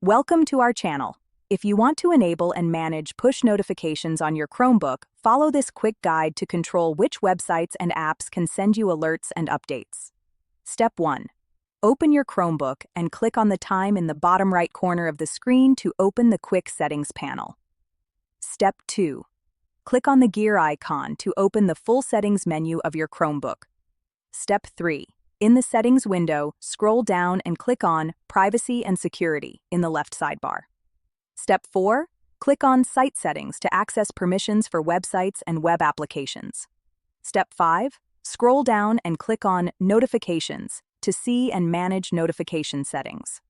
Welcome to our channel. If you want to enable and manage push notifications on your Chromebook, follow this quick guide to control which websites and apps can send you alerts and updates. Step 1. Open your Chromebook and click on the time in the bottom right corner of the screen to open the Quick Settings panel. Step 2. Click on the gear icon to open the full settings menu of your Chromebook. Step 3. In the Settings window, scroll down and click on Privacy and Security in the left sidebar. Step 4. Click on Site Settings to access permissions for websites and web applications. Step 5. Scroll down and click on Notifications to see and manage notification settings.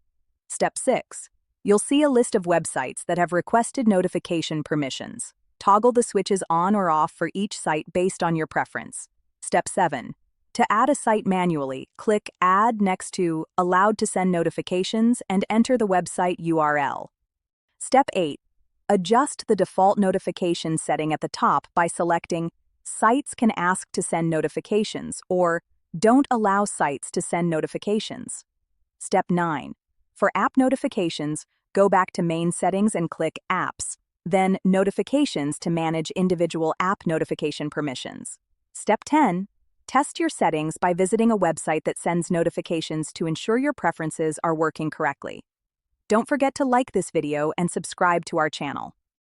Step 6. You'll see a list of websites that have requested notification permissions. Toggle the switches on or off for each site based on your preference. Step 7. To add a site manually, click Add next to Allowed to Send Notifications and enter the website URL. Step 8. Adjust the default notification setting at the top by selecting Sites can ask to send notifications or Don't allow sites to send notifications. Step 9. For app notifications, go back to Main Settings and click Apps, then Notifications to manage individual app notification permissions. Step 10. Test your settings by visiting a website that sends notifications to ensure your preferences are working correctly. Don't forget to like this video and subscribe to our channel.